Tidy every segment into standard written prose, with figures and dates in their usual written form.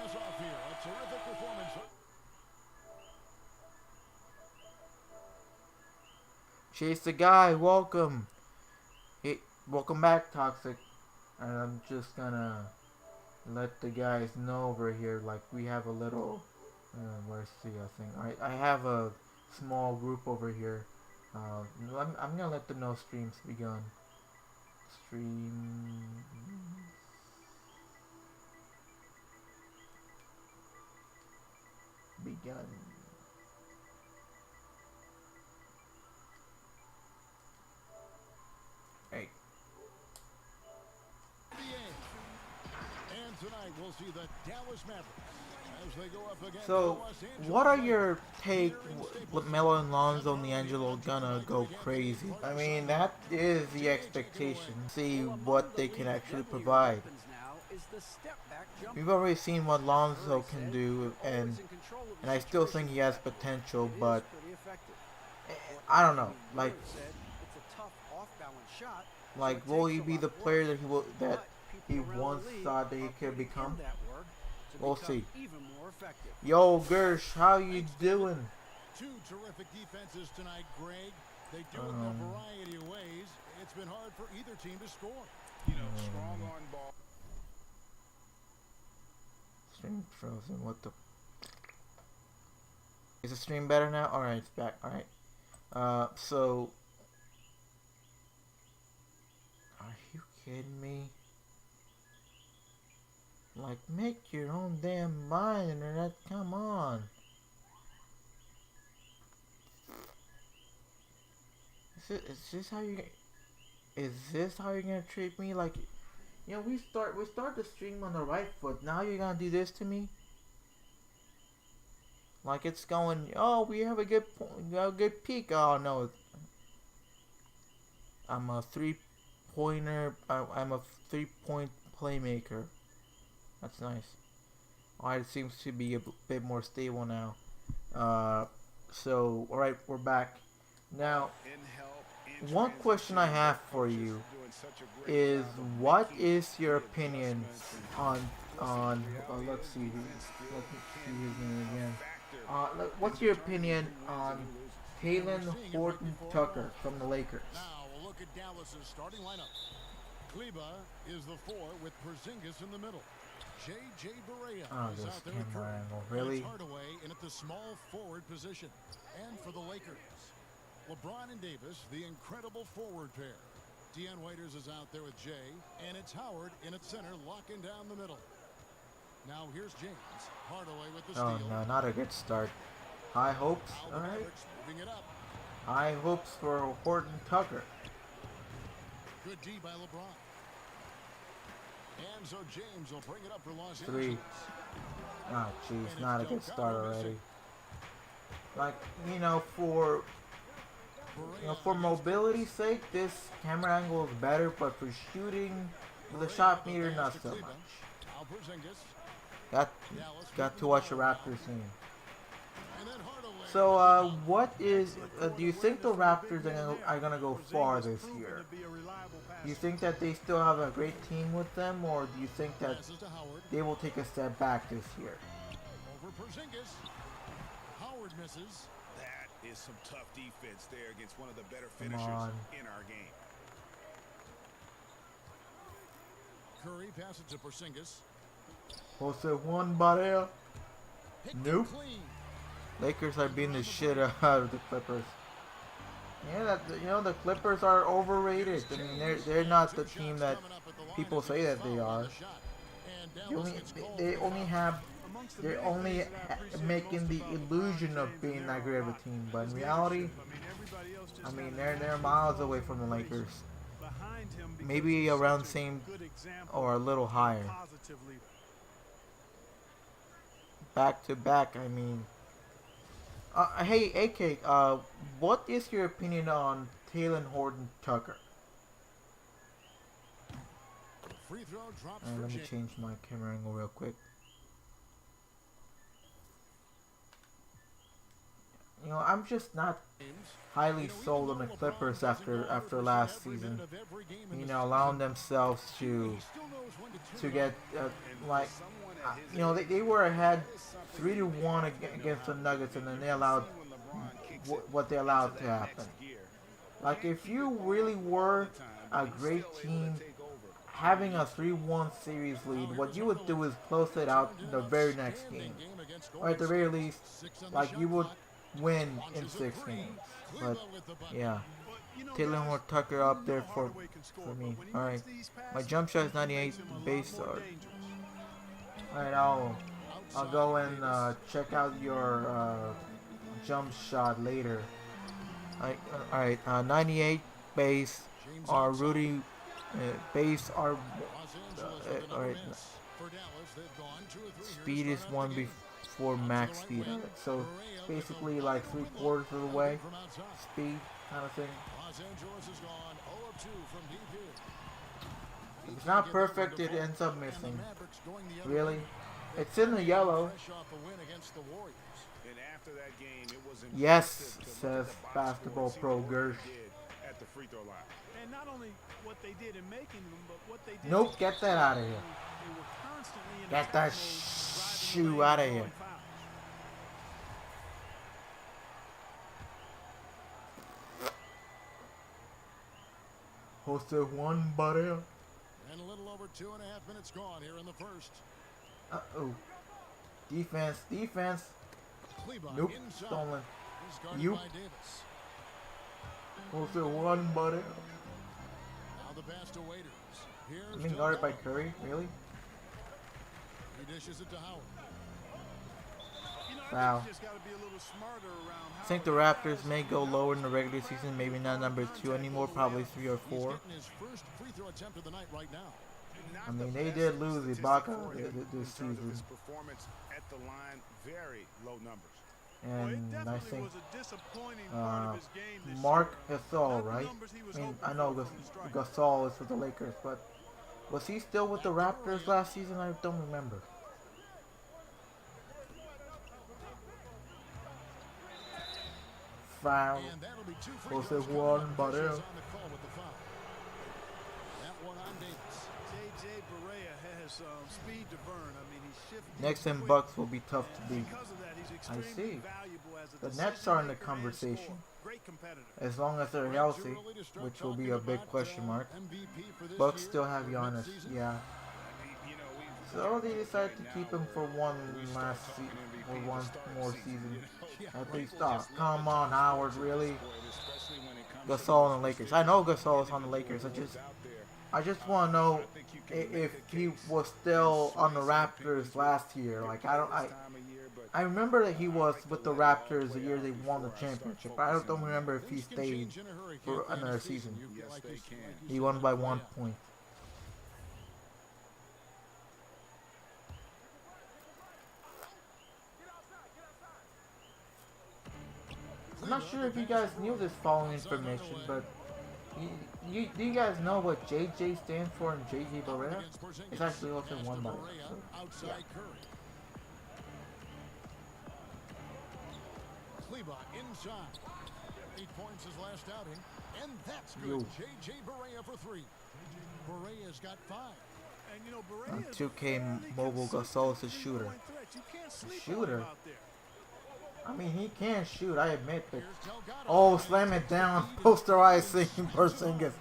us off here. A terrific performance. Chase the guy, welcome. Hey, welcome back, Toxic. And I'm just gonna let the guys know over here, like we have a little, where's the thing? I have a small group over here. I'm gonna let them know streams begun. Stream begun. Hey. And tonight we'll see the Dallas Mavericks as they go up against So, what are your take with Melo and Lonzo and D'Angelo gonna go crazy? I mean, that is the expectation. See what they can actually provide. We've already seen what Lonzo can do, and I still think he has potential, but I don't know. Like, will he be the player that he once thought that he could become? We'll see. Yo, Gersh, how you doing? Two terrific defenses tonight, Greg. They do it in a variety of ways. It's been hard for either team to score. You know, strong on ball. Stream frozen. What the? Is the stream better now? All right, it's back. All right. So, are you kidding me? Like, make your own damn mind, internet. Come on. Is this how you? Is this how you're gonna treat me? Like, you know, we start the stream on the right foot. Now you're gonna do this to me? Like it's going. Oh, we have a good peak. Oh no. I'm a three-pointer. I'm a three-point playmaker. That's nice. Alright, it seems to be a bit more stable now. So, alright, we're back. Now, one question I have for you is, what is your opinion on let's see his name again. What's your opinion on Talen Horton-Tucker from the Lakers? Now we'll look at Dallas's starting lineup. Kleba is the 4 with Porzingis in the middle. J.J. Barea is out there at Curry. Really? Hardaway in at the small forward position. And for the Lakers, LeBron and Davis, the incredible forward pair. Deion Waiters is out there with Jay, and it's Howard in at center, locking down the middle. Now here's James. Hardaway with the steal. Oh no, not a good start. High hopes, alright. Moving it up. High hopes for Horton-Tucker. Good D by LeBron. And so James will bring it up for Los Angeles. Oh jeez, not a good start already. Like, for mobility's sake, this camera angle is better, but for shooting, the shot meter, not so much. Got to watch the Raptors game. So, do you think the Raptors are gonna go far this year? Do you think that they still have a great team with them, or do you think that they will take a step back this year? Over Porzingis. Howard misses. That is some tough defense there against one of the better finishers in our game. Curry passes to Porzingis. Jose one Barea. Nope. Lakers are beating the shit out of the Clippers. Yeah, the Clippers are overrated. I mean, they're not the team that people say that they are. They're only making the illusion of being that great of a team, but in reality, I mean, they're miles away from the Lakers. Maybe around the same or a little higher. Back to back, I mean. Hey, AK, what is your opinion on Talen Horton-Tucker? Let me change my camera angle real quick. I'm just not highly sold on the Clippers after last season. Allowing themselves to get you know, they were ahead 3-1 against the Nuggets, and then they allowed what they allowed to happen. Like, if you really were a great team, having a 3-1 series lead, what you would do is close it out in the very next game. Or at the very least, like, you would win in 6 games. But, yeah. Taylor Moore Tucker up there for me. Alright. My jump shot is 98 base. Alright, I'll go and check out your jump shot later. Alright, 98 base. Our Rudy base. Alright. Speed is 1 before max speed. So basically like 3/4 of the way. Speed kind of thing. If it's not perfect, it ends up missing. Really? It's in the yellow. Yes, says Basketball Pro Gersh. Nope, get that out of here. Get that shoe out of here. Jose one buddy. And a little over 2.5 minutes gone here in the first. Uh-oh. Defense. Nope, stolen. You. Jose one buddy. Now the pass to Waiters. I mean, guarded by Curry, really? He dishes it to Howard. Wow. I think the Raptors may go lower in the regular season, maybe not number 2 anymore, probably 3 or 4. I mean, they did lose Ibaka this season. And I think Mark Gasol, right? I mean, I know Gasol is for the Lakers, but was he still with the Raptors last season? I don't remember. Foul. Jose one, but next in Bucks will be tough to beat. I see. The Nets are in the conversation. As long as they're healthy, which will be a big question mark. Bucks still have Giannis, yeah. So they decided to keep him for one more season. At least, come on, Howard, really? Gasol on the Lakers. I know Gasol is on the Lakers. I just want to know if he was still on the Raptors last year. Like, I remember that he was with the Raptors the year they won the championship. I don't remember if he stayed for another season. He won by 1 point. I'm not sure if you guys knew this following information, but do you guys know what JJ stands for in JJ Barea? It's actually also one by so, yeah. Inside. 8 points his last outing, and that's good. JJ Barea for 3. Barea's got 5. And you know, on 2K Mobile, Gasol is a shooter. Shooter? I mean, he can shoot, I admit, but oh, slam it down, posterizing Porzingis.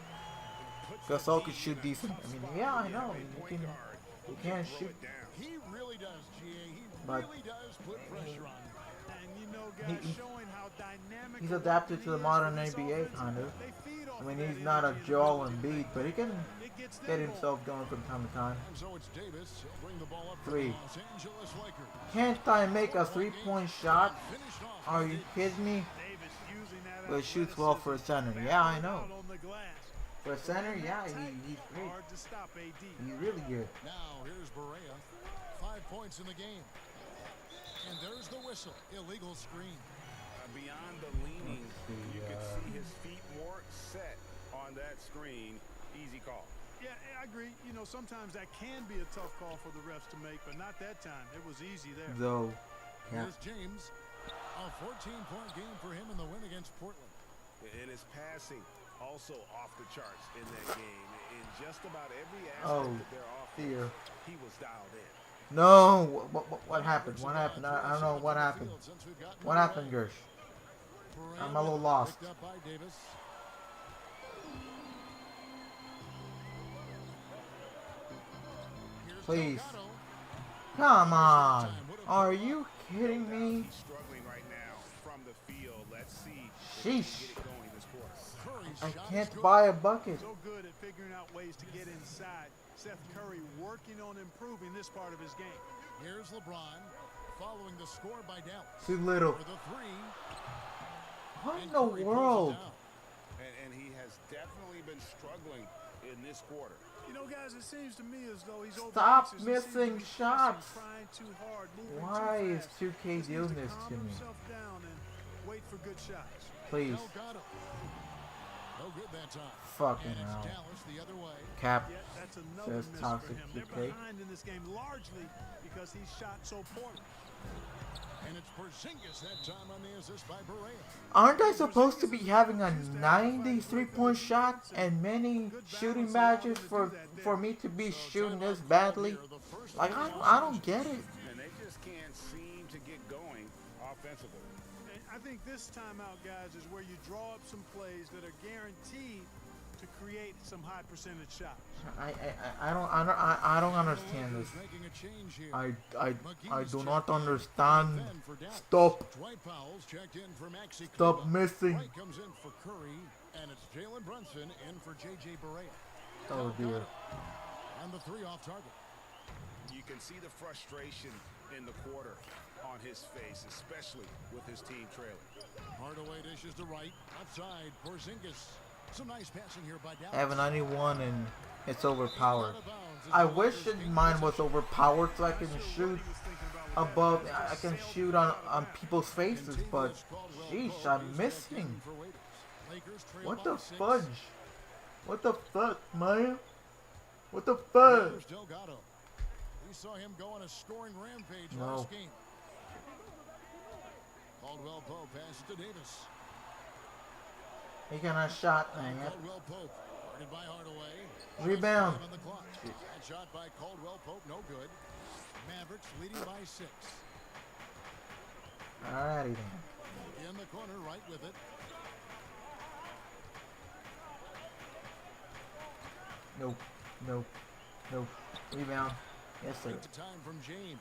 Gasol can shoot decent. I mean, yeah, I know, he can shoot. He really does, GA. He but really does put pressure on him. And you know, guys, showing how dynamic he's adapted to the modern NBA, kind of. I mean, he's not a Joel Embiid, but he can get himself going from time to time. 3. Can't I make a 3-point shot? Are you kidding me? But he shoots well for a center. Yeah, I know. For a center, yeah, he's great. He's really good. Now here's Barea. 5 points in the game. And there's the whistle. Illegal screen. Beyond the leaning, you could see his feet more set on that screen. Easy call. Yeah, I agree. You know, sometimes that can be a tough call for the refs to make, but not that time. It was easy there. Though, yeah. Here's James. A 14-point game for him in the win against Portland. And his passing also off the charts in that game. In just about every aspect of their offense, he was dialed in. No. What happened? What happened? I don't know what happened. What happened, Gersh? I'm a little lost. Picked up by Davis. Here's Please. Delgado. Come on. Are you kidding me? He's struggling right now from the field. Let's see if Sheesh. he can get it going this quarter. Curry's I shot is can't good. buy a bucket. So good at figuring out ways to get inside. Seth Curry working on improving this part of his game. Here's LeBron following the score by Dallas. Too little. For the three. What in And the Curry pulls it world? down. And he has definitely been struggling in this quarter. You know, guys, it seems to me as though he's Stop overanxious. He seems to missing be pressing, shots. trying too hard, moving Why too is fast. 2K Just needs doing this calm to me? himself down and wait for good shots. Please. Delgado. No good that time. Fucking And it's hell. Dallas the other way. Cap. Yet that's another Says miss toxic for him. They're 2K. behind in this game largely because he shot so poorly. And it's Porzingis that time on the assist by Barea. Aren't I supposed to be having a 93-point shot and many shooting matches for me to be shooting this badly? Like I don't get it. And they just can't seem to get going offensively. And I think this timeout, guys, is where you draw up some plays that are guaranteed to create some high percentage shots. I don't understand this. Making a change here. I do not understand. Stop. Dwight Powell's checked in for Maxi Stop Kleber. missing. White comes in for Curry, and it's Jalen Brunson in for J.J. Barea. Oh dear. On the three off target. You can see the frustration in the quarter on his face, especially with his team trailing. Hardaway dishes to right. Outside, Porzingis. Some nice passing here by Dallas. I have a 91 and it's overpowered. I wish mine was overpowered so I can shoot above. I can shoot on people's faces, but sheesh, I'm missing. What the fudge? What the fuck, man? What the fuck? Here's Delgado. We saw him go on a scoring rampage No. last game. Caldwell Pope passes to Davis. He got a shot, dang it. Caldwell Pope guarded by Hardaway. Rebound. On the clock. That shot by Caldwell Pope, no good. Mavericks leading by 6. Alrighty then. In the corner, right with it. Nope. Nope. Nope. Rebound. Yes, sir. Take the time from James.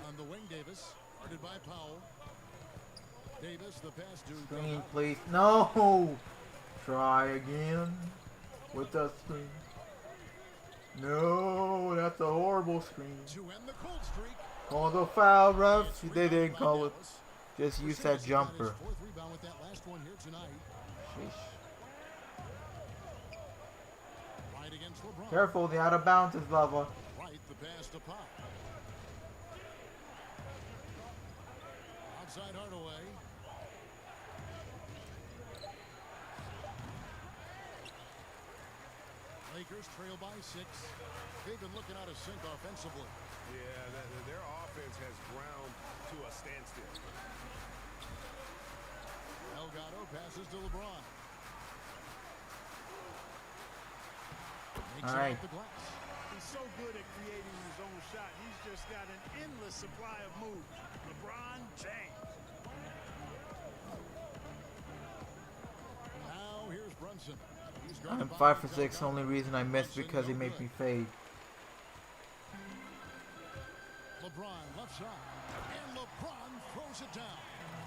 On the wing, Davis. Guarded by Powell. Davis, the pass to Screen, Delgado. please. No! Try again with the screen. No, that's a horrible screen. To end the cold streak. Call the foul, refs. It's They didn't rebounded by call it. Dallas. Just use Porzingis that got his jumper. 4th rebound with that last one here tonight. Sheesh. Right against LeBron. Careful, the out of bounds is lava. Right, the pass to Pop. Outside Hardaway. Lakers trail by 6. They've been looking out of sync offensively. Yeah, their offense has ground to a standstill. Delgado passes to LeBron. Makes All it right. off the glass. He's so good at creating his own shot. He's just got an endless supply of moves. LeBron James. Now here's Brunson. He's I'm guarded by 5 for 6. Delgado. Only reason I missed because he made me fade. LeBron left side. And LeBron throws it down.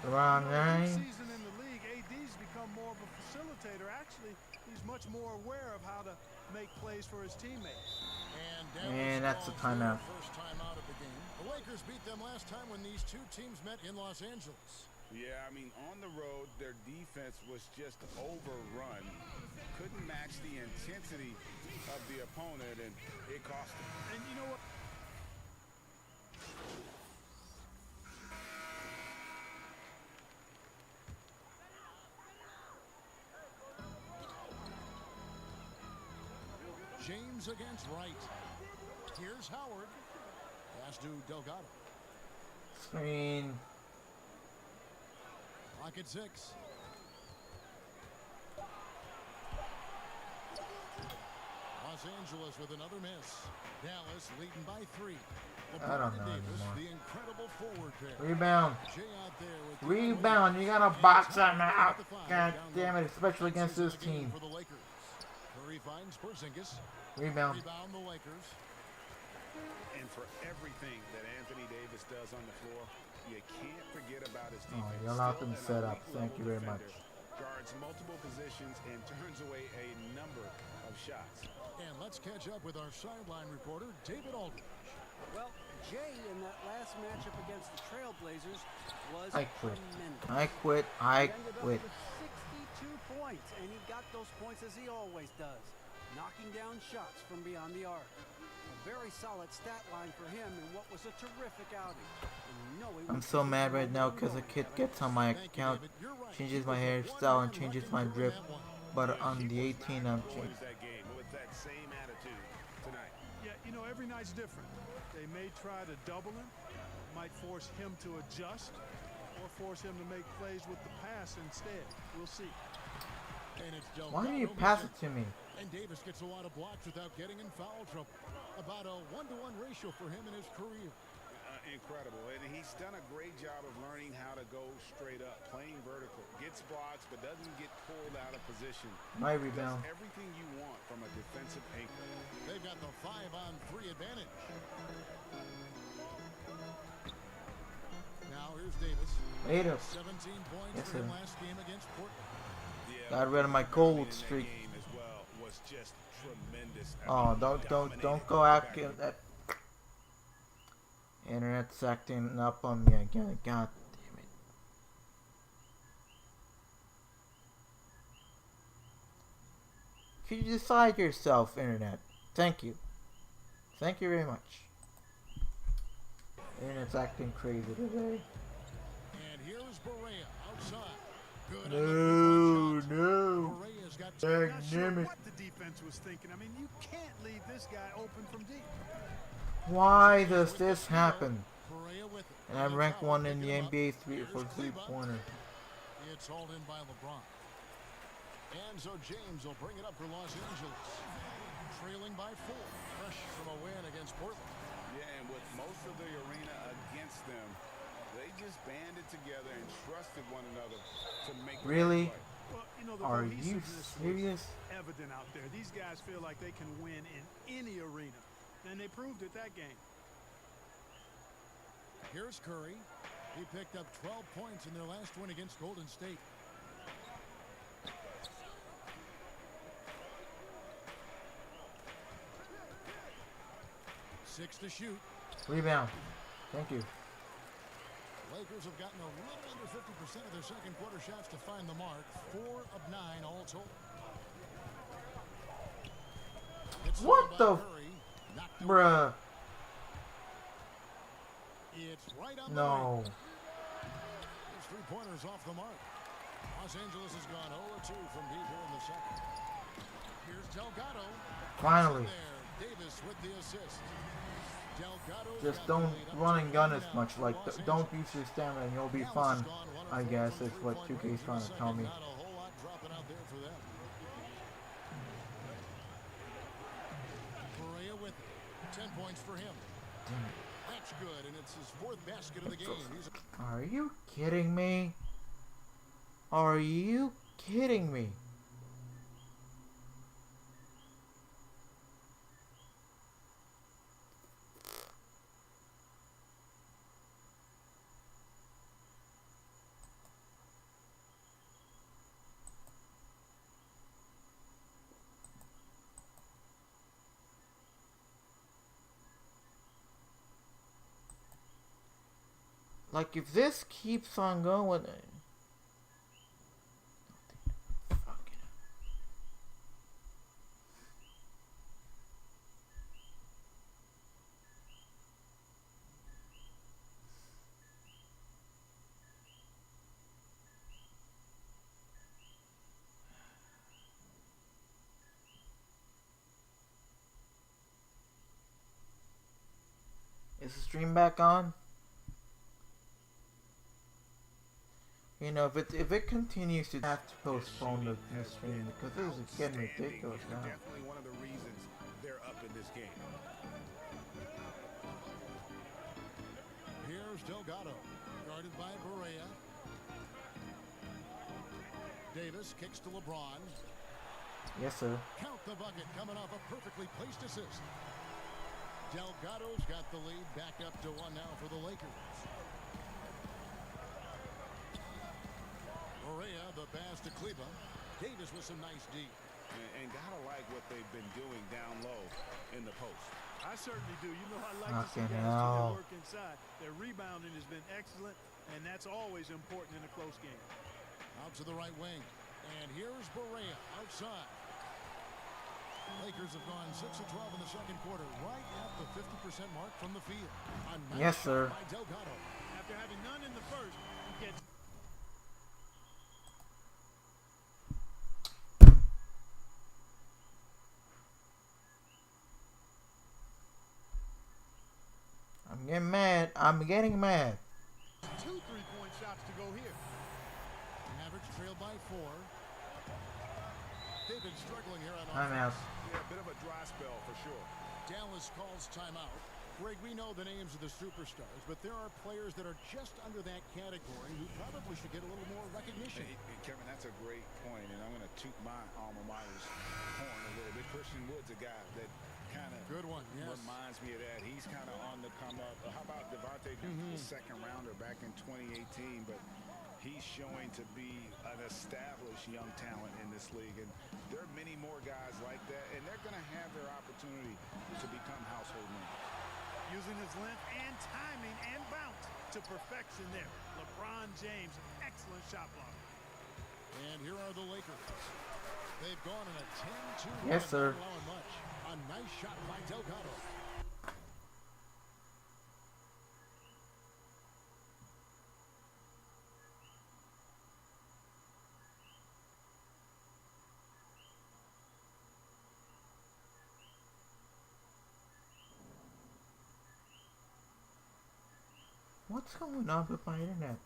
Wrong Each line. season in the league, AD's become more of a facilitator. Actually, he's much more aware of how to make plays for his teammates. And that's a calls their timeout. First timeout of the game. The Lakers beat them last time when these two teams met in Los Angeles. Yeah, I mean, on the road, their defense was just overrun. Couldn't match the intensity of the opponent, and it cost them. And you know what? James against Wright. Here's Howard. Pass to Delgado. Screen. Clock at 6. Los Angeles with another miss. Dallas leading by 3. I don't LeBron and know Davis, anymore. the incredible forward pair. Rebound. Jay out there with the Rebound. You gotta box them out. God damn it, especially against this team. For the Lakers. Curry finds Porzingis. Rebound. Rebound the Lakers. And for everything that Anthony Davis does on the floor, you can't forget about his Oh, defense. you allowed them Still set an up. elite Thank level you very much. defender. Guards multiple positions and turns away a number of shots. And let's catch up with our sideline reporter, David Aldridge. Well, Jay in that last matchup against the Trailblazers was I quit. tremendous. I quit. I He ended up quit. with 62 points, and he got those points as he always does, knocking down shots from beyond the arc. A very solid stat line for him in what was a terrific outing. And you know he I'm was so keeping mad the right now momentum because a going, kid Kevin. gets on my Thank you, account, David. You're right. changes He my was the hairstyle and one-man changes wrecking my crew in drip. that one. But He on the was 18, not I'm gonna changing. lose that game with that same attitude tonight. Yeah, you know, every night's different. They may try to double him, might force him to adjust, or force him to make plays with the pass instead. We'll see. And it's Why don't you Delgado pass missing. it to me? And Davis gets a lot of blocks without getting in foul trouble. About a 1-to-1 ratio for him in his career. Incredible. And he's done a great job of learning how to go straight up, playing vertical. Gets blocks, but doesn't get pulled out of position. My Does rebound. everything you want from a defensive anchor. They've got the 5-on-3 advantage. Now here's Davis. Wait up. 17 points Yes, for him sir. last game against Portland. Yeah, Got rid of my Browning cold in that streak. game as well was just tremendous. I Oh, mean, don't dominated go back acting and that. Internet's acting up on me again. God damn it. Could you decide yourself, Internet? Thank you. Thank you very much. Internet's acting crazy today. And here's Barea outside. Good No, on the three-point shot. no. Barea's got Not sure Damn it. what the defense was thinking. I mean, you can't leave this guy open from deep. Why does this happen? Barea with it. And I'm And ranked Howard 1 in the picking him up. NBA Here's for Cleveland. three-pointer. It's hauled in by LeBron. And so James will bring it up for Los Angeles. Trailing by 4. Fresh from a win against Portland. Yeah, and with most of the arena against them, they just banded together and trusted one another to make the Really? right play. Well, you know, the Are you cohesiveness was serious? evident out there. These guys feel like they can win in any arena, and they proved it that game. Here's Curry. He picked up 12 points in their last win against Golden State. Six to shoot. Rebound. Thank you. Lakers have gotten a little under 50% of their second quarter shots to find the mark. 4 of 9 all told. It's What by the Curry. Knocked away. Bruh. It's right on the No. ring. His three-pointers off the mark. Los Angeles has gone 0-2 from deep here in the second. Here's Delgado. Finally. There, Davis with the assist. Delgado's Just got the don't lead up run to and gun one as now much. for Like, Los don't Angeles. use your stamina and you'll be Dallas fun. has gone 1 of I 4 guess from is what three-point 2K is range in trying the to tell second. me. Not a whole lot dropping out there for them. Barea with it. 10 points for him. That's good, and it's his 4th basket of the game. He's Are you kidding me? Are you kidding me? Like, if this keeps on going... Fucking... Is the stream back on? You know, if it continues to have to postpone the stream because this is getting ridiculous now. Definitely one of the reasons this game. Here's Delgado, guarded by Barea. Davis kicks to LeBron. Yes, sir. Count the bucket, coming off a perfectly placed assist. Delgado's got the lead, back up to 1 now for the Lakers. Barea, the pass to Kleba. Davis with some nice D. And gotta like what they've been doing down low in the post. I certainly do. You know, I like to see Fucking guys do hell. their work inside. Their rebounding has been excellent, and that's always important in a close game. Out to the right wing. And here's Barea outside. Lakers have gone 6 of 12 in the second quarter, right at the 50% mark from the field. A nice Yes, shot sir. by Delgado. After having none in the first, he gets I'm getting mad. I'm getting mad. 2 3-point shots to go here. Mavericks trailed by 4. They've been struggling here on I'm out. offense. Yeah, a bit of a dry spell for sure. Dallas calls timeout. Greg, we know the names of the superstars, but there are players that are just under that category who probably should get a little more recognition. Hey, Kevin, that's a great point, and I'm going to toot my alma mater's horn a little bit. Christian Wood's a guy that kind of Good one, yes. reminds me of that. He's kind of on the come up. How about Devontae, the second rounder back in 2018, but he's showing to be an established young talent in this league, and there are many more guys like that, and they're going to have their opportunity to become household names. Using his length and timing and bounce to perfection there. LeBron James, excellent shot blocker. And here are the Lakers. They've gone in a 10-2 Yes, sir. not allowing much. A nice shot by Delgado. What's going on with my internet?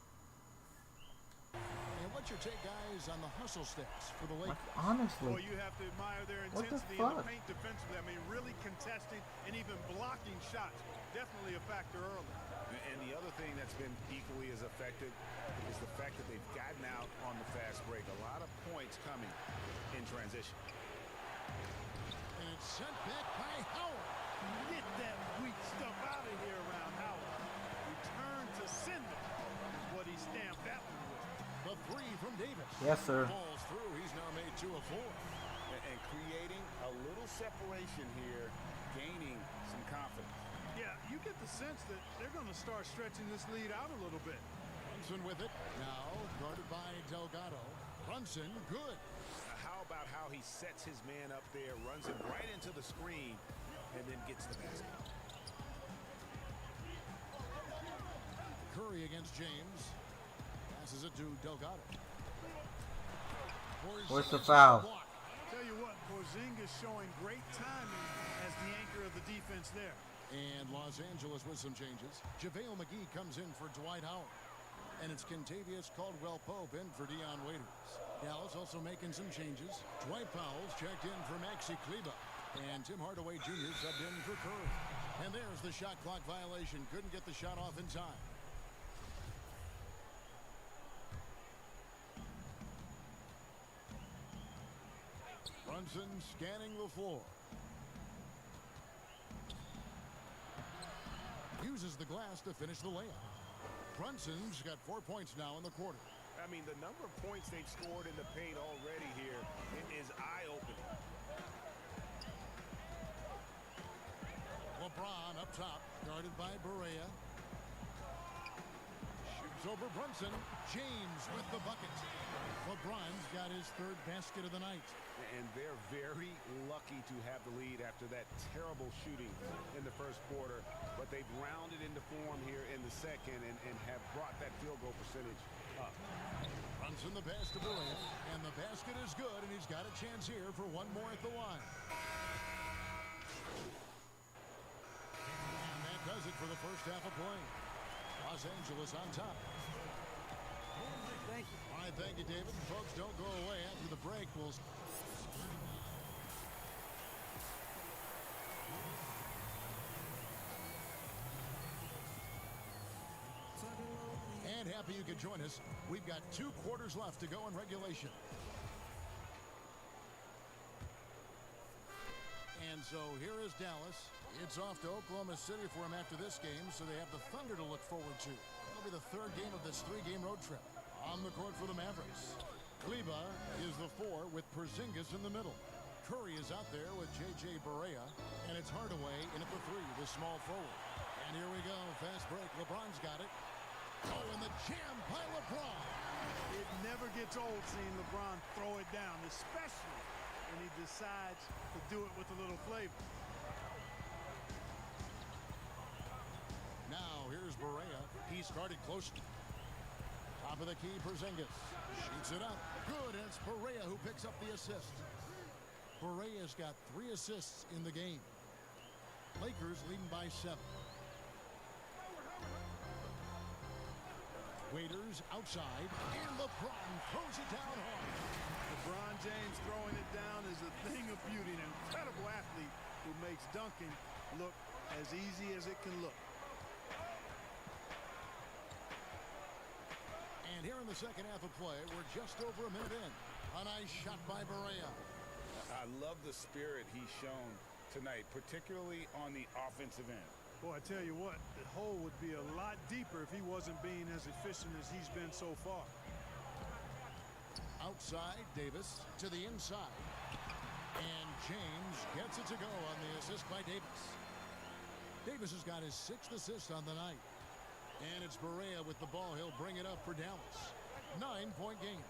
And what's your take, guys, on the hustle steps for the Like, Lakers? Boy, honestly. you have to admire their What the intensity in the fuck? paint defensively. I mean, really contesting and even blocking shots. Definitely a factor early. And the other thing that's been equally as effective is the fact that they've gotten out on the fast break. A lot of points coming in transition. And it's sent back by Howard. Get that weak stuff out of here around Howard. Return to sender is what he stamped that one with. The three from Davis. Yes, sir. Falls through. He's now made 2 of 4. And creating a little separation here, gaining some confidence. Yeah, you get the sense that they're going to start stretching this lead out a little bit. Brunson with it. Now guarded by Delgado. Brunson, good. How about how he sets his man up there, runs it right into the screen, and then gets the basket. Curry against James. Passes it to Delgado. Where's the Porzingis foul? on the block. Tell you what, Porzingis showing great timing as the anchor of the defense there. And Los Angeles with some changes. JaVale McGee comes in for Dwight Howard. And it's Kentavious Caldwell-Pope in for Dion Waiters. Dallas also making some changes. Dwight Powell's checked in for Maxi Kleba. And Tim Hardaway Jr. subbed in for Curry. And there's the shot clock violation. Couldn't get the shot off in time. Brunson scanning the floor. Uses the glass to finish the layup. Brunson's got 4 points now in the quarter. I mean, the number of points they've scored in the paint already here is eye-opening. LeBron up top, guarded by Barea. Shoots over Brunson. James with the bucket. LeBron's got his 3rd basket of the night. And they're very lucky to have the lead after that terrible shooting in the first quarter. But they've rounded into form here in the second and have brought that field goal percentage up. Brunson the pass to Barea. And the basket is good, and he's got a chance here for one more at the line. And that does it for the first half of play. Los Angeles on top. Thank you. All right, thank you, David. Folks, don't go away. After the break, we'll... And happy you could join us. We've got 2 quarters left to go in regulation. And so here is Dallas. It's off to Oklahoma City for him after this game, so they have the Thunder to look forward to. It'll be the 3rd game of this 3-game road trip. On the court for the Mavericks, Kleber is the 4 with Porzingis in the middle. Curry is out there with J.J. Barea, and it's Hardaway in at the 3, the small forward. And here we go, fast break. LeBron's got it. Oh, and the jam by LeBron. It never gets old seeing LeBron throw it down, especially when he decides to do it with a little flavor. Now, here's Barea. He started close. Top of the key, Porzingis. Shoots it up. Good, and it's Barea who picks up the assist. Barea's got 3 assists in the game. Lakers leading by 7. Waiters outside, and LeBron throws it down hard. LeBron James throwing it down is a thing of beauty. An incredible athlete who makes dunking look as easy as it can look. And here in the second half of play, we're just over a minute in. A nice shot by Barea. I love the spirit he's shown tonight, particularly on the offensive end. Boy, I tell you what, the hole would be a lot deeper if he wasn't being as efficient as he's been so far. Outside, Davis to the inside. And James gets it to go on the assist by Davis. Davis has got his 6th assist on the night. And it's Barea with the ball. He'll bring it up for Dallas. 9-point game.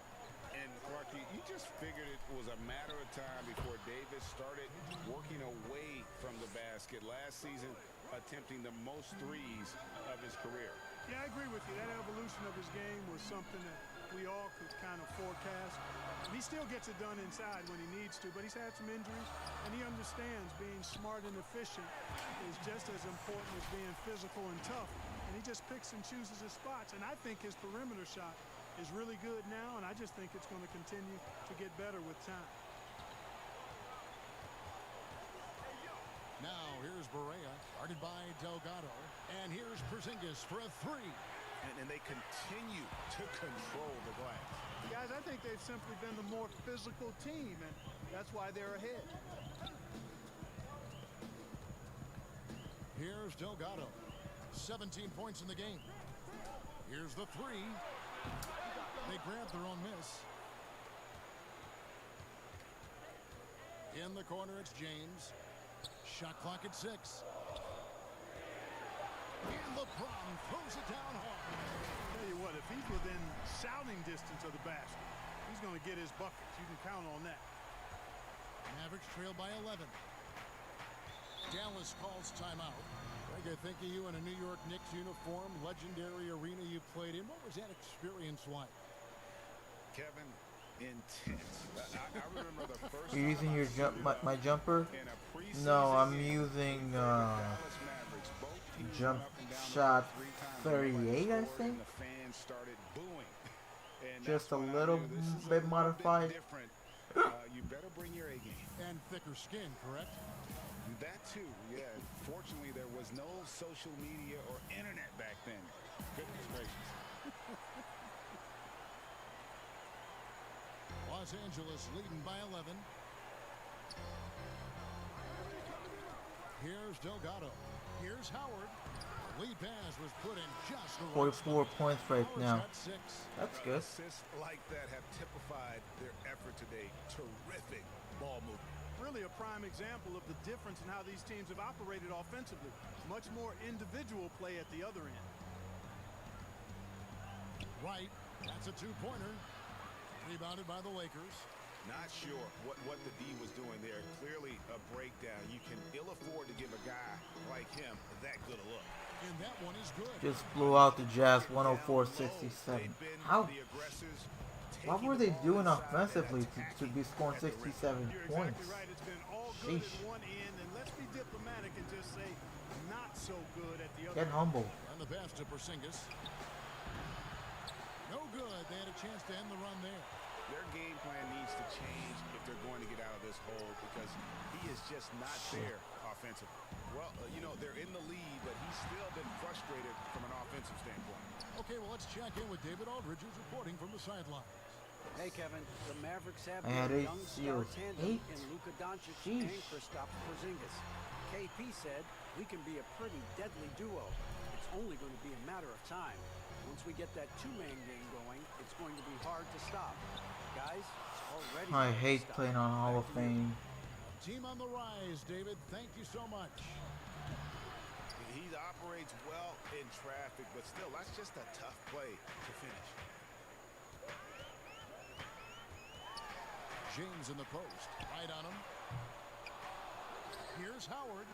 And, Clarky, you just figured it was a matter of time before Davis started working away from the basket. Last season, attempting the most threes of his career. Yeah, I agree with you. That evolution of his game was something that we all could kind of forecast. And he still gets it done inside when he needs to, but he's had some injuries, and he understands being smart and efficient is just as important as being physical and tough. And he just picks and chooses his spots. And I think his perimeter shot is really good now, and I just think it's going to continue to get better with time. Now, here's Barea, guarded by Delgado. And here's Porzingis for a 3. And they continue to control the glass. Guys, I think they've simply been the more physical team, and that's why they're ahead. Here's Delgado. 17 points in the game. Here's the 3. They grab their own miss. In the corner, it's James. Shot clock at 6. And LeBron throws it down hard. Tell you what, if he's within shouting distance of the basket, he's going to get his buckets. You can count on that. Mavericks trail by 11. Dallas calls timeout. Greg, I think of you in a New York Knicks uniform, legendary arena you played in. What was that experience like? Kevin, intense. I remember the first You're using your my jumper? in a preseason No, I'm game using for the Dallas Mavericks. Both teams jump went up and down the shot court 3 times. 38, I Scored, think. and the fans started booing. And Just that's a when I little knew this is bit a little modified. different. You better bring your A game. And thicker skin, correct? That too, yeah. Fortunately, there was no social media or internet back then. Goodness gracious. Los Angeles leading by 11. Here's Delgado. Here's Howard. The lead pass was put in just the right 44 points right Howard's now. got 6. That's good. Assists like that have typified their effort today. Terrific ball movement. Really a prime example of the difference in how these teams have operated offensively. Much more individual play at the other end. Right. That's a 2-pointer. Rebounded by the Lakers. Not sure what the D was doing there. Clearly a breakdown. You can ill afford to give a guy like him that good a look. And that one is good. Just blew out the Jazz 104-67. How? What were they doing offensively to be scoring 67 You're points? exactly right. It's been all good Sheesh. at one end, and let's be diplomatic and just say not so good at the other. Get humble. And the pass to Porzingis. No good. They had a chance to end the run there. Their game plan needs to change if they're going to get out of this hole because he is just not there offensively. Well, you know, they're in the lead, but he he's still been frustrated from an offensive standpoint. Okay, well, let's check in with David Aldridge, who's reporting from the sideline. Hey, Kevin, the Mavericks have I had their 8 young star steals. tandem 8? in Luka Doncic Sheesh. and Kristaps Porzingis. KP said we can be a pretty deadly duo. It's only going to be a matter of time. Once we get that two-man game going, it's going to be hard to stop. Guys, it's already I hard to hate stop. playing on Hall of Fame. Team on the rise, David. Thank you so much. He operates well in traffic, but still, that's just a tough play to finish. James in the post. Right on him. Here's Howard.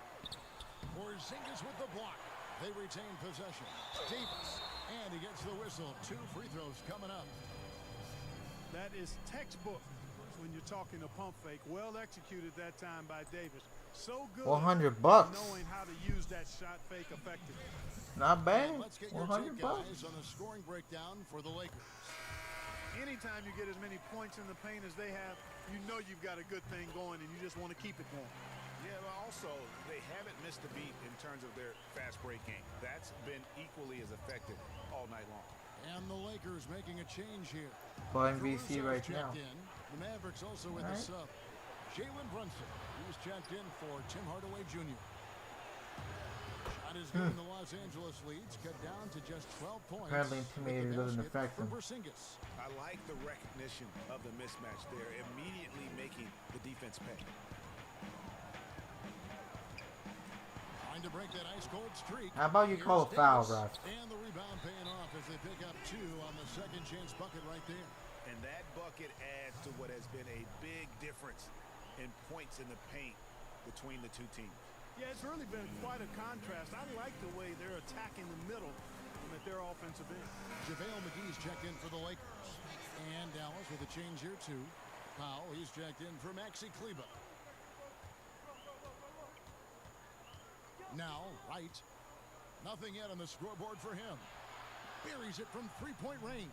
Porzingis with the block. They retain possession. Davis. And he gets the whistle. 2 free throws coming up. That is textbook when you're talking a pump fake. Well executed that time by Davis. So good. $100. Knowing how to use that shot fake effectively. Not bad. And let's get your $100. take, guys, on the scoring breakdown for the Lakers. Anytime you get as many points in the paint as they have, you know you've got a good thing going and you just want to keep it going. Yeah, but also, they haven't missed a beat in terms of their fast break game. That's been equally as effective all night long. And the Lakers making a change here. Playing VC Caruso's right checked now. in. The Mavericks also with the sub. Jalen Brunson, who's checked in for Tim Hardaway Jr. Shot is good, and the Los Angeles leads cut down to just 12 points. Apparently with the Intimidator doesn't basket affect for him. Porzingis. I like the recognition of the mismatch there, immediately making the defense pay. Trying to break that ice-cold streak. How about you Here's call a foul, Davis. ref? And the rebound paying off as they pick up 2 on the second chance bucket right there. And that bucket adds to what has been a big difference in points in the paint between the two teams. Yeah, it's really been quite a contrast. I like the way they're attacking the middle and at their offensive end. JaVale McGee's checked in for the Lakers. And Dallas with a change here too. Powell, he's checked in for Maxi Kleber. Now, Wright. Nothing yet on the scoreboard for him. Buries it from three-point range.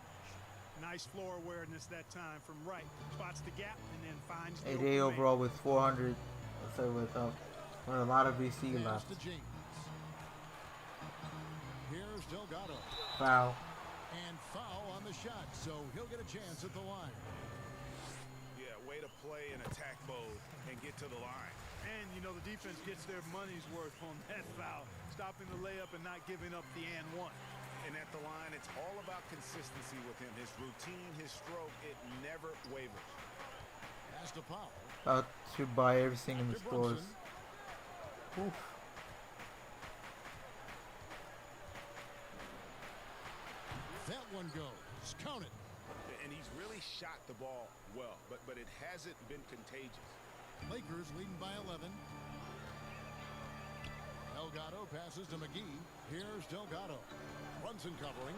Nice floor awareness that time from Wright. Spots the gap and then finds the 8 open man. overall with 400. So with a lot of VC Pass left. to James. Here's Delgado. Foul. And foul on the shot, so he'll get a chance at the line. Yeah, way to play in attack mode and get to the line. And, you know, the defense gets their money's worth on that foul. Stopping the layup and not giving up the and one. And at the line, it's all about consistency with him. His routine, his stroke, it never wavers. Pass to Powell. About to buy everything in the To stores. Brunson. Oof. That one goes. Count it. And he's really shot the ball well, but it hasn't been contagious. Lakers leading by 11. Delgado passes to McGee. Here's Delgado. Brunson covering.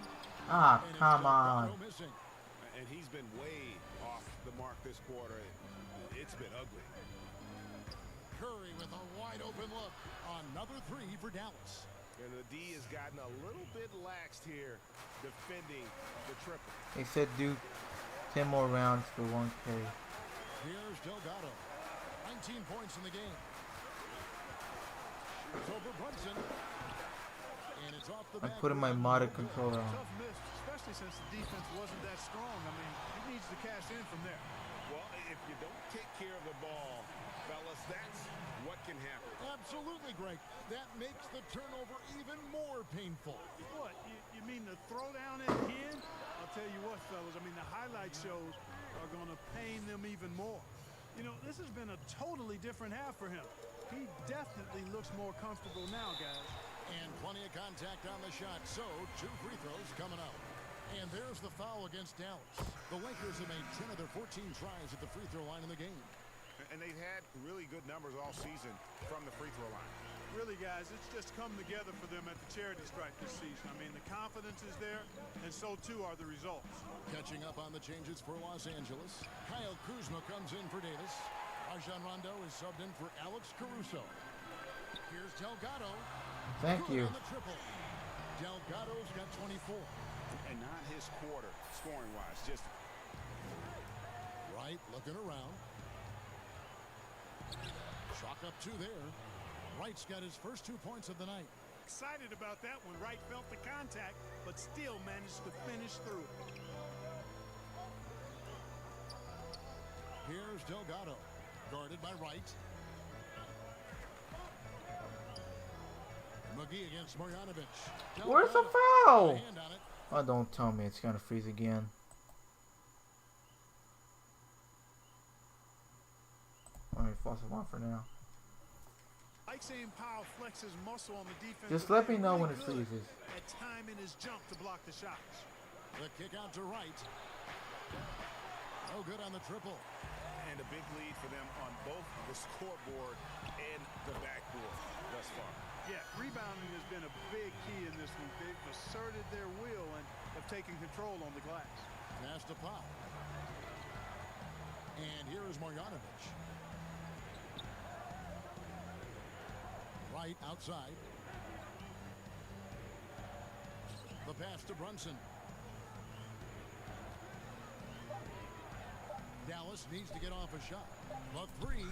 Ah, And it's come Delgado on. missing. And he's been way off the mark this quarter. It's been ugly. Curry with a wide open look. Another 3 for Dallas. And the D has gotten a little bit laxed here defending the triple. They said do 10 more rounds for 1K. Here's Delgado. 19 points in the game. Shoots over Brunson. And it's off the I'm back. putting my modded controller on. Tough miss, especially since the defense wasn't that strong. I mean, he needs to cash in from there. Well, if you don't take care of the ball, fellas, that's what can happen. Absolutely, Greg. That makes the turnover even more painful. What, you mean the throwdown at the end? I'll tell you what, fellas, I mean, the highlight shows are going to pain them even more. You know, this has been a totally different half for him. He definitely looks more comfortable now, guys. And plenty of contact on the shot, so 2 free throws coming up. And there's the foul against Dallas. The Lakers have made 10 of their 14 tries at the free throw line in the game. And they've had really good numbers all season from the free throw line. Really, guys, it's just come together for them at the charity stripe this season. I mean, the confidence is there, and so too are the results. Catching up on the changes for Los Angeles. Kyle Kuzma comes in for Davis. Rajon Rondo is subbed in for Alex Caruso. Here's Delgado. Thank Good you. on the triple. Delgado's got 24. And not his quarter, scoring-wise, just Wright looking around. Chalk up 2 there. Wright's got his first 2 points of the night. excited about that one. Wright felt the contact, but still managed to finish through it. Here's Delgado, guarded by Wright. McGee against Marjanovic. Where's the Delgado, foul? hand on it. Oh, don't tell me it's gonna freeze again. Alright, false alarm for now. Like seeing Powell flex his muscle on the defense. Just let me know when it freezes. At time in his jump to block the shots. The kick out to Wright. No good on the triple. And a big lead for them on both the scoreboard and the backboard thus far. Yeah, rebounding has been a big key in this one. They've asserted their will and have taken control on the glass. Pass to Powell. And here is Marjanovic. Wright outside. The pass to Brunson. Dallas needs to get off a shot. The three.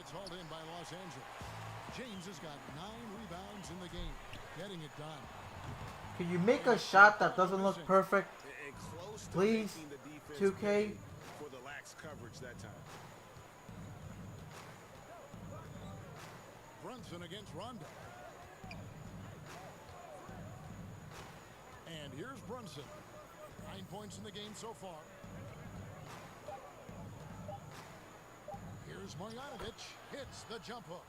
It's hauled in by Los Angeles. James has got 9 rebounds in the game. Getting it done. Can you make a shot that doesn't look perfect? And close to Please, making the defense 2K. pay for the lax coverage that time. Brunson against Rondo. And here's Brunson. 9 points in the game so far. Here's Marjanovic. Hits the jump hook.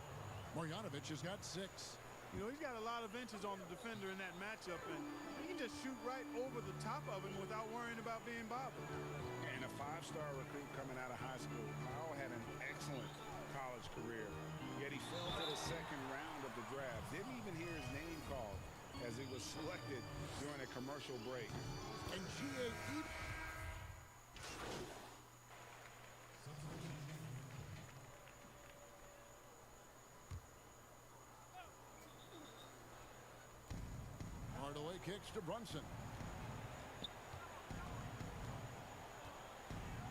Marjanovic has got 6. You know, he's got a lot of inches on the defender in that matchup, and he can just shoot right over the top of him without worrying about being bothered. And a 5-star recruit coming out of high school. Powell had an excellent college career, yet he fell to the second round of the draft. Didn't even hear his name called as he was selected during a commercial break. And GAE. Hardaway kicks to Brunson.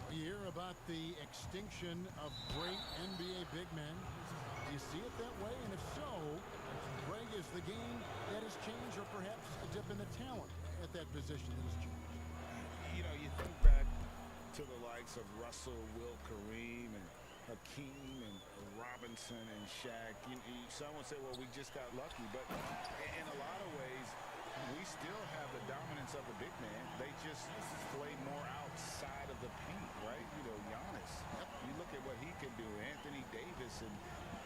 You hear about the extinction of great NBA big men. Do you see it that way? And if so, Greg, is the game that has changed, or perhaps a dip in the talent at that position that has changed? You know, you think back to the likes of Russell, Will, Kareem, and Hakeem, and Robinson, and Shaq. Some would say, well, we just got lucky. But in a lot of ways, we still have the dominance of the big man. They just play more outside of the paint, right? You know, Giannis. You look at what he can do. Anthony Davis and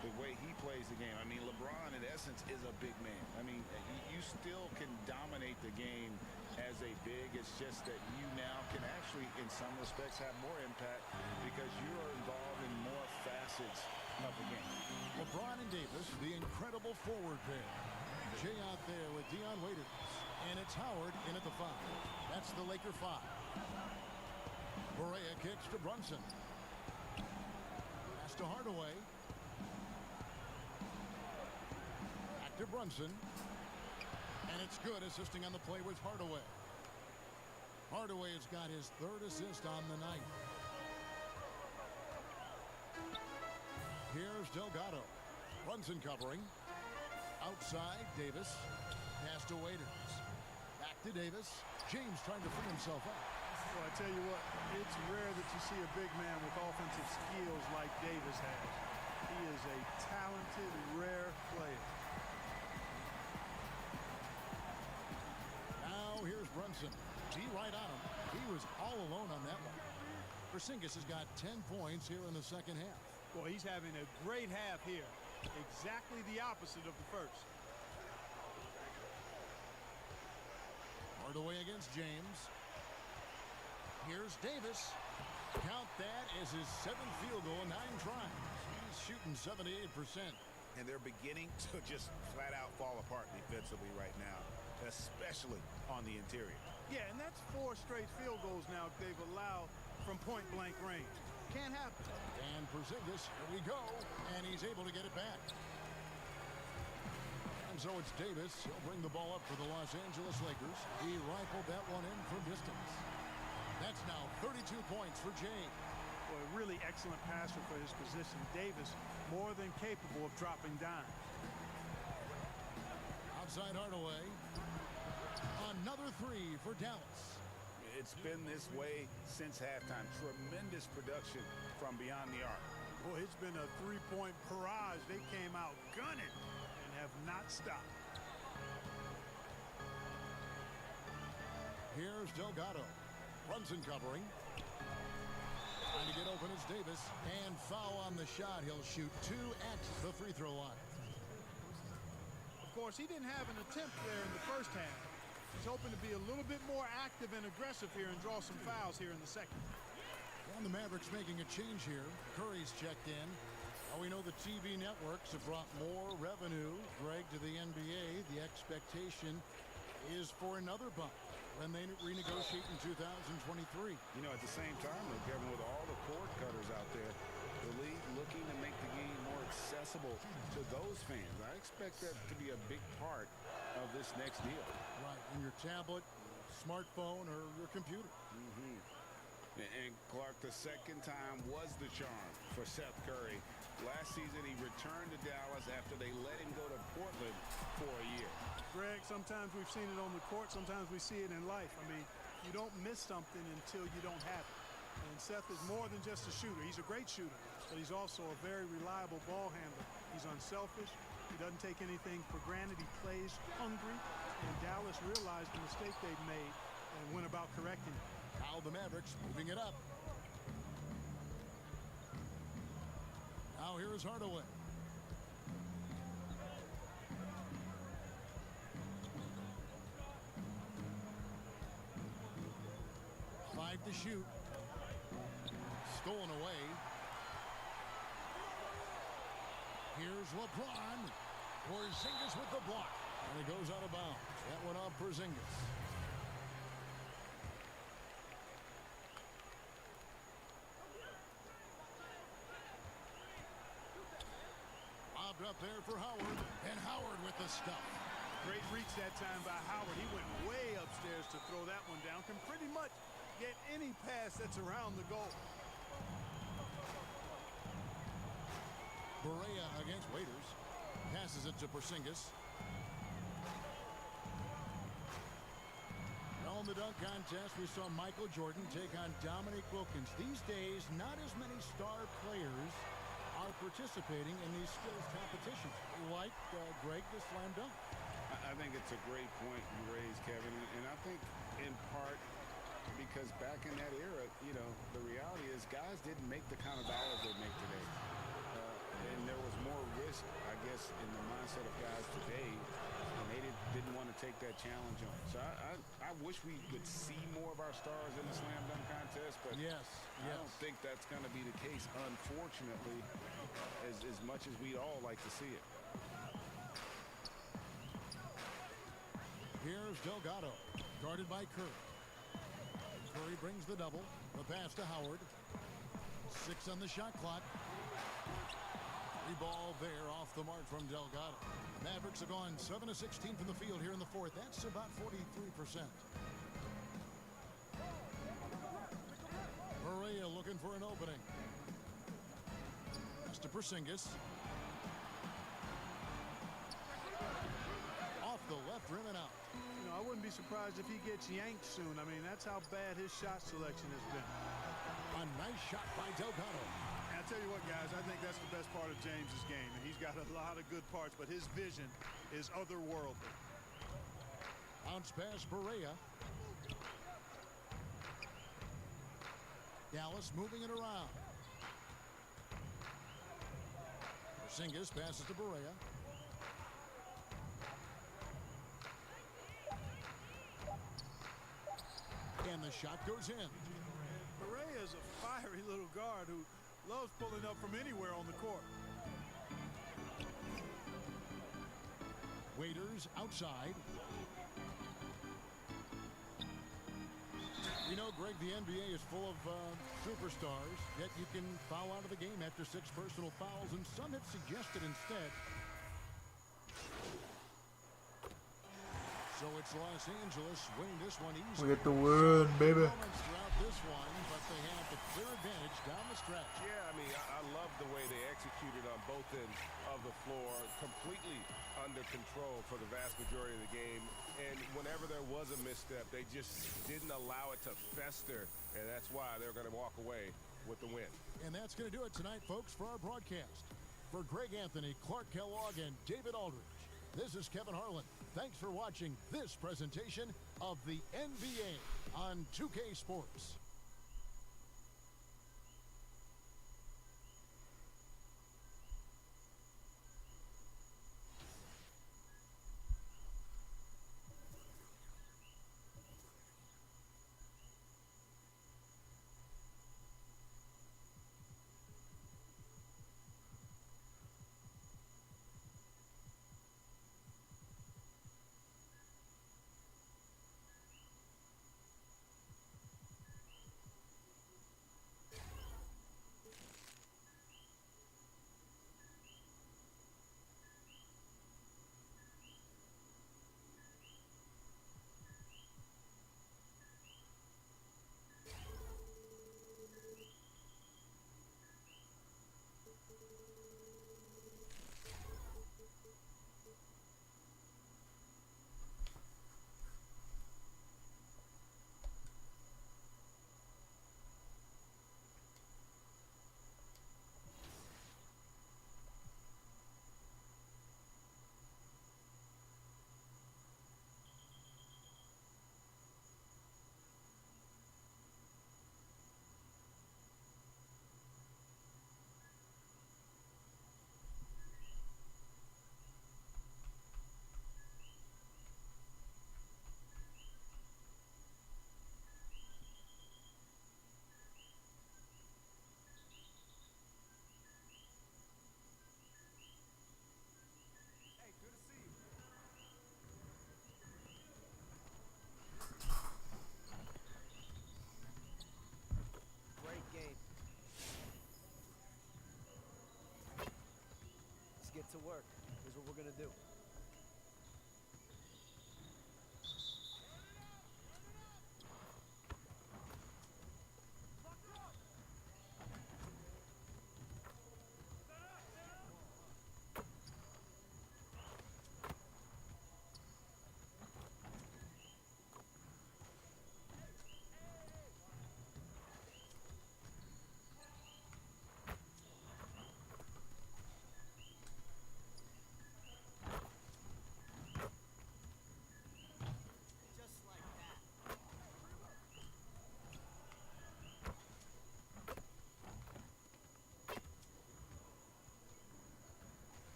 the way he plays the game. I mean, LeBron, in essence, is a big man. I mean, you still can dominate the game as a big. It's just that you now can actually, in some respects, have more impact because you are involved in more facets of the game. LeBron and Davis, the incredible forward pair. Jay out there with Dion Waiters. And it's Howard in at the 5. That's the Laker 5. Correa kicks to Brunson. Pass to Hardaway. Back to Brunson. And it's good. Assisting on the play was Hardaway. Hardaway has got his 3rd assist on the night. Here's Delgado. Brunson covering. Outside, Davis. Pass to Waiters. Back to Davis. James trying to free himself up. Well, I tell you what, it's rare that you see a big man with offensive skills like Davis has. He is a talented, rare player. Now here's Brunson. He right on him. He was all alone on that one. Porzingis has got 10 points here in the second half. Well, he's having a great half here. Exactly the opposite of the first. Hardaway against James. Here's Davis. Count that as his 7th field goal in 9 tries. He's shooting 78%. And they're beginning to just flat out fall apart defensively right now, especially on the interior. Yeah, and that's 4 straight field goals now they've allowed from point-blank range. Can't happen. And Porzingis, here we go. And he's able to get it back. And so it's Davis. He'll bring the ball up for the Los Angeles Lakers. He rifled that one in from distance. That's now 32 points for James. Well, a really excellent passer for his position. Davis more than capable of dropping dimes. inside Hardaway. Another three for Dallas. It's been this way since halftime. Tremendous production from beyond the arc. Boy, it's been a three-point barrage. They came out gunning and have not stopped. Here's Delgado. Brunson covering. Trying to get open is Davis. And foul on the shot. He'll shoot 2 at the free throw line. Of course, he didn't have an attempt there in the first half. He's hoping to be a little bit more active and aggressive here and draw some fouls here in the second. And the Mavericks making a change here. Curry's checked in. Now we know the TV networks have brought more revenue, Greg, to the NBA. The expectation is for another bump when they renegotiate in 2023. You know, at the same time, though, Kevin, with all the cord cutters out there, the league looking to make the game more accessible to those fans. I expect that to be a big part of this next deal. Right, in your tablet, smartphone, or your computer. And Clark, the second time was the charm for Seth Curry. Last season, he returned to Dallas after they let him go to Portland for a year. Greg, sometimes we've seen it on the court, sometimes we see it in life. I mean, you don't miss something until you don't have it. And Seth is more than just a shooter. He's a great shooter, but he's also a very reliable ball handler. He's unselfish. He doesn't take anything for granted. He plays hungry, and Dallas realized the mistake they'd made and went about correcting it. Now the Mavericks moving it up. Now here's Hardaway. Five to shoot. Stolen away. Here's LeBron. Porzingis with the block. And it goes out of bounds. That went off Porzingis. Lobbed up there for Howard. And Howard with the stuff. Great reach that time by Howard. He went way upstairs to throw that one down. Can pretty much get any pass that's around the goal. Barea against Waiters. Passes it to Porzingis. Now in the dunk contest, we saw Michael Jordan take on Dominique Wilkins. These days, not as many star players are participating in these skills competitions, like Greg, the slam dunk. I think it's a great point you raised, Kevin, and I think in part because back in that era, you know, the reality is guys didn't make the kind of dollars they make today. And there was more risk, I guess, in the mindset of guys today, and they didn't want to take that challenge on. So I wish we would see more of our stars in the slam dunk contest, but Yes. I don't think that's going to be the case, unfortunately, as much as we'd all like to see it. Here's Delgado, guarded by Curry. Curry brings the double. The pass to Howard. 6 on the shot clock. Free ball there off the mark from Delgado. Mavericks have gone 7 of 16 from the field here in the fourth. That's about 43%. Barea looking for an opening. That's to Porzingis. Off the left rim and out. You know, I wouldn't be surprised if he gets yanked soon. I mean, that's how bad his shot selection has been. A nice shot by Delgado. And I tell you what, guys, I think that's the best part of James's game. And he's got a lot of good parts, but his vision is otherworldly. Bounce pass Barea. Dallas moving it around. Porzingis passes to Barea. And the shot goes in. Barea is a fiery little guard who loves pulling up from anywhere on the court. Waiters outside. You know, Greg, the NBA is full of superstars, yet you can foul out of the game after 6 personal fouls, and some have suggested instead So it's Los Angeles winning this one easily. We get the win, baby. Moments throughout this one, but they have the clear advantage down the stretch. Yeah, I mean, I love the way they executed on both ends of the floor, completely under control for the vast majority of the game. And whenever there was a misstep, they just didn't allow it to fester, and that's why they're going to walk away with the win. And that's going to do it tonight, folks, for our broadcast. For Greg Anthony, Clark Kellogg, and David Aldridge, this is Kevin Harlan. Thanks for watching this presentation of the NBA on 2K Sports. Great game. Let's get to work. Here's what we're gonna do.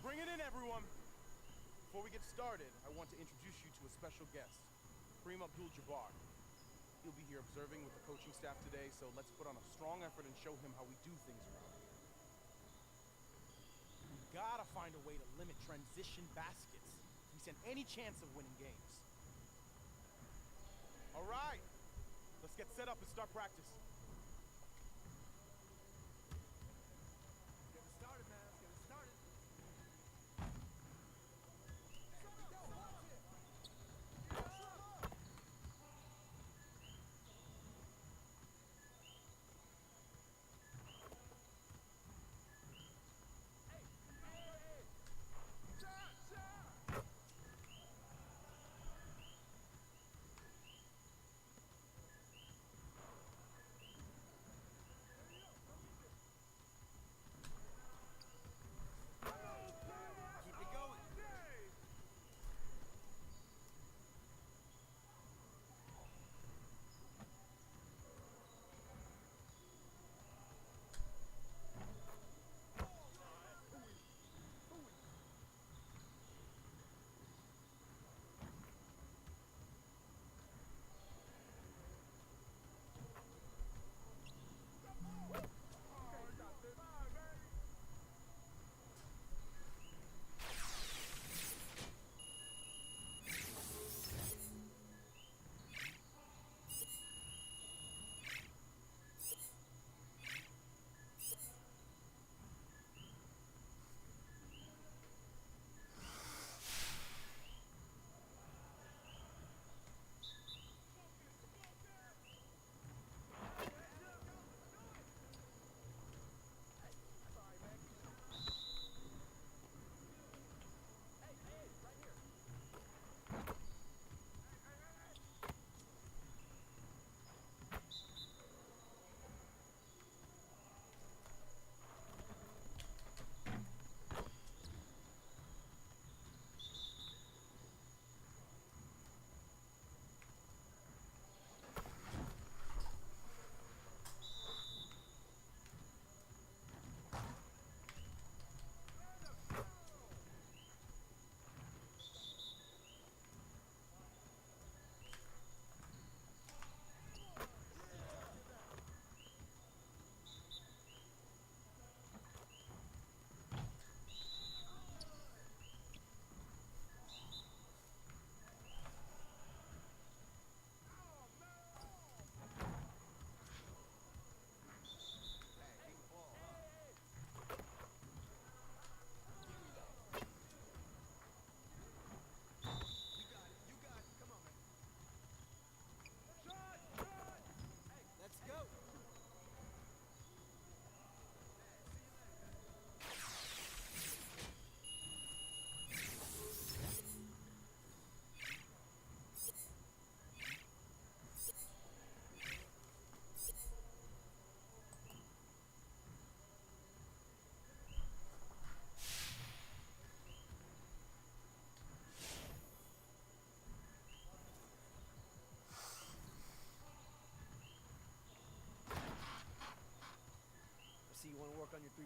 Bring it in, everyone. Before we get started, I want to introduce you to a special guest, Kareem Abdul-Jabbar. He'll be here observing with the coaching staff today, so let's put on a strong effort and show him how we do things around here. We've gotta find a way to limit transition baskets if we stand any chance of winning games. All right, let's get set up and start practice. Get it started, man. Let's get it started.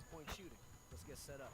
three-point shooting. Let's get set up.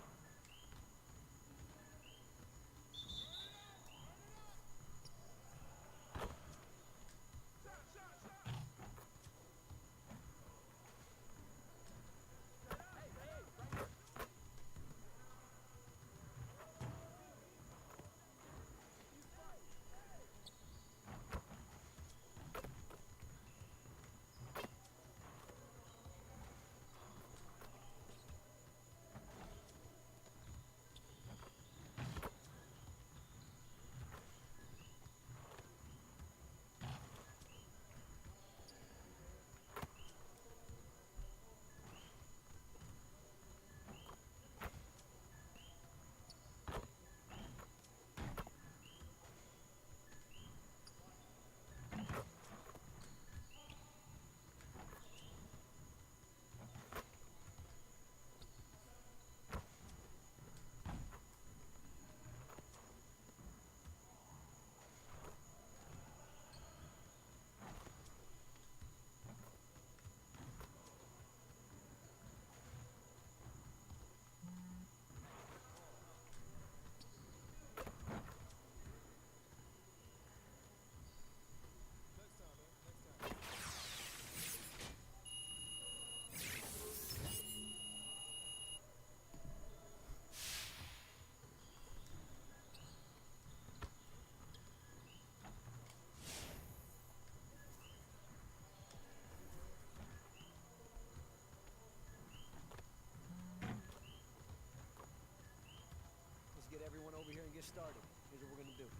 Get everyone over here and get started. Here's what we're gonna do.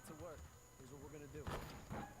to work. Here's what we're gonna do.